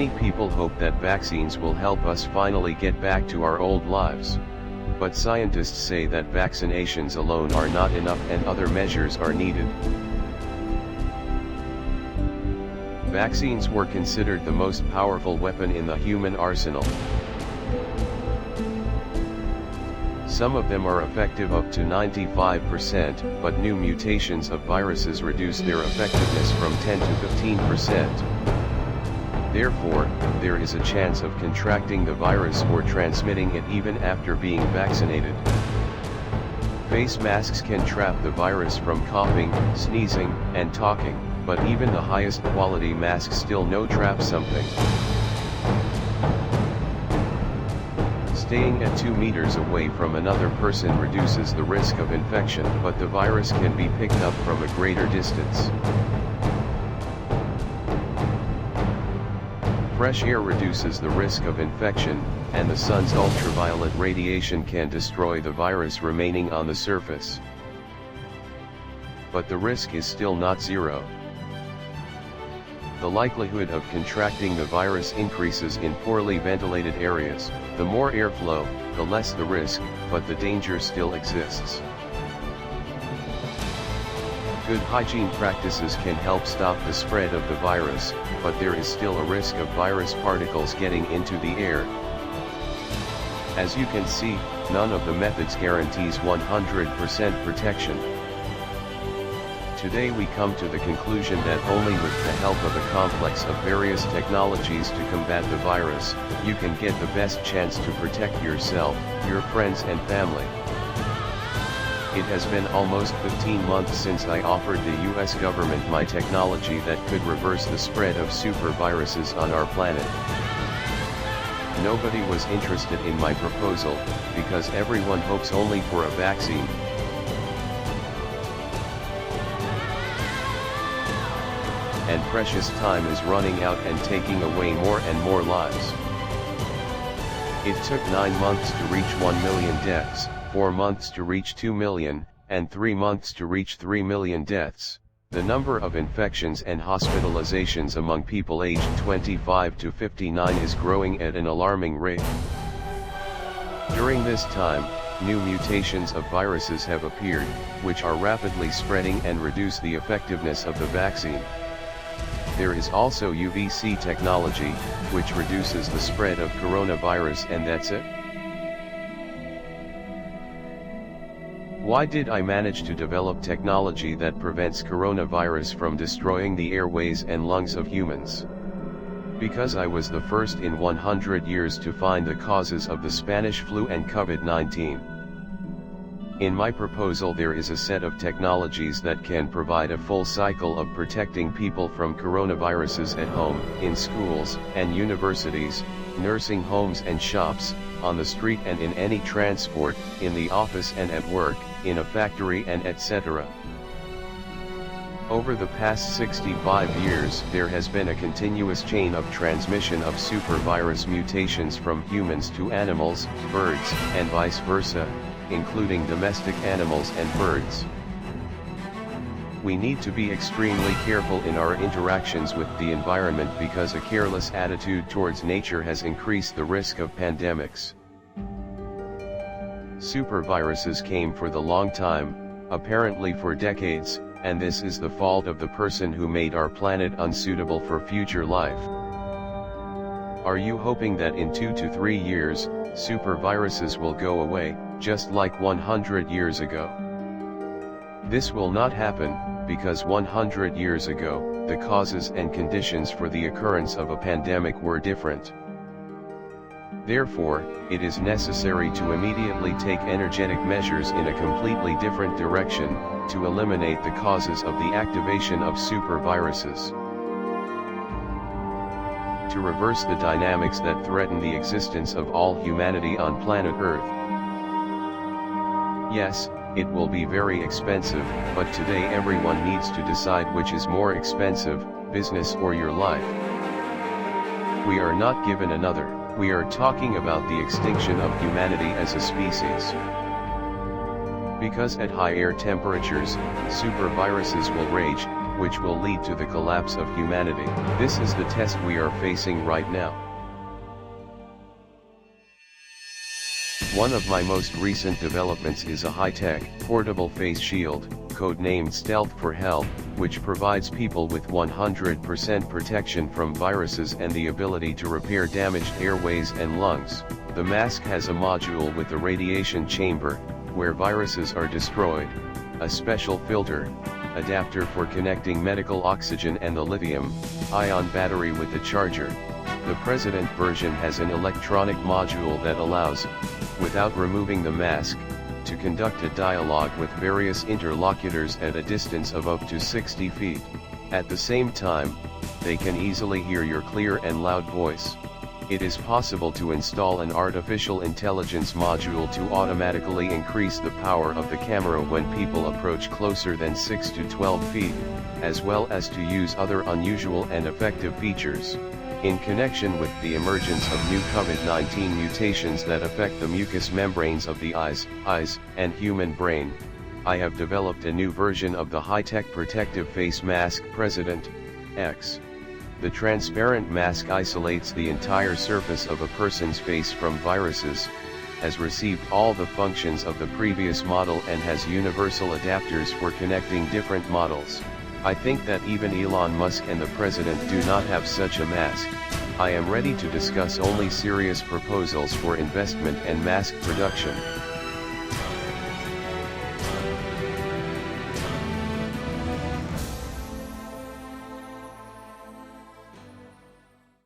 Many people hope that vaccines will help us finally get back to our old lives. But scientists say that vaccinations alone are not enough and other measures are needed. Vaccines were considered the most powerful weapon in the human arsenal. Some of them are effective up to 95%, but new mutations of viruses reduce their effectiveness from 10 to 15%. Therefore, there is a chance of contracting the virus or transmitting it even after being vaccinated. Face masks can trap the virus from coughing, sneezing, and talking, but even the highest quality masks still no trap something. Staying at 2 meters away from another person reduces the risk of infection, but the virus can be picked up from a greater distance. Fresh air reduces the risk of infection, and the sun's ultraviolet radiation can destroy the virus remaining on the surface. But the risk is still not zero. The likelihood of contracting the virus increases in poorly ventilated areas. The more airflow, the less the risk, but the danger still exists. Good hygiene practices can help stop the spread of the virus, but there is still a risk of virus particles getting into the air. As you can see, none of the methods guarantees 100% protection. Today we come to the conclusion that only with the help of a complex of various technologies to combat the virus, you can get the best chance to protect yourself, your friends and family. It has been almost 15 months since I offered the US government my technology that could reverse the spread of super viruses on our planet. Nobody was interested in my proposal, because everyone hopes only for a vaccine. And precious time is running out and taking away more and more lives. It took 9 months to reach 1 million deaths, 4 months to reach 2 million, and 3 months to reach 3 million deaths. The number of infections and hospitalizations among people aged 25 to 59 is growing at an alarming rate. During this time, new mutations of viruses have appeared, which are rapidly spreading and reduce the effectiveness of the vaccine. There is also UVC technology, which reduces the spread of coronavirus, and that's it. Why did I manage to develop technology that prevents coronavirus from destroying the airways and lungs of humans? Because I was the first in 100 years to find the causes of the Spanish flu and COVID-19. In my proposal there is a set of technologies that can provide a full cycle of protecting people from coronaviruses at home, in schools and universities, nursing homes and shops, on the street and in any transport, in the office and at work, in a factory and etc. Over the past 65 years there has been a continuous chain of transmission of supervirus mutations from humans to animals, birds, and vice versa, including domestic animals and birds. We need to be extremely careful in our interactions with the environment because a careless attitude towards nature has increased the risk of pandemics. Superviruses came for the long time, apparently for decades, and this is the fault of the person who made our planet unsuitable for future life. Are you hoping that in 2 to 3 years, superviruses will go away, just like 100 years ago? This will not happen, because 100 years ago, the causes and conditions for the occurrence of a pandemic were different. Therefore, it is necessary to immediately take energetic measures in a completely different direction, to eliminate the causes of the activation of superviruses. To reverse the dynamics that threaten the existence of all humanity on planet Earth. Yes, it will be very expensive, but today everyone needs to decide which is more expensive, business or your life. We are not given another. We are talking about the extinction of humanity as a species. Because at high air temperatures, superviruses will rage, which will lead to the collapse of humanity. This is the test we are facing right now. One of my most recent developments is a high-tech, portable face shield, codenamed Stealth for Health, which provides people with 100% protection from viruses and the ability to repair damaged airways and lungs. The mask has a module with a radiation chamber, where viruses are destroyed, a special filter, adapter for connecting medical oxygen and the lithium-ion battery with the charger. The President version has an electronic module that allows, without removing the mask, to conduct a dialogue with various interlocutors at a distance of up to 60 feet. At the same time, they can easily hear your clear and loud voice. It is possible to install an artificial intelligence module to automatically increase the power of the camera when people approach closer than 6 to 12 feet, as well as to use other unusual and effective features. In connection with the emergence of new COVID-19 mutations that affect the mucous membranes of the eyes, and human brain, I have developed a new version of the high-tech protective face mask President X. The transparent mask isolates the entire surface of a person's face from viruses, has received all the functions of the previous model and has universal adapters for connecting different models. I think that even Elon Musk and the President do not have such a mask. I am ready to discuss only serious proposals for investment and mask production.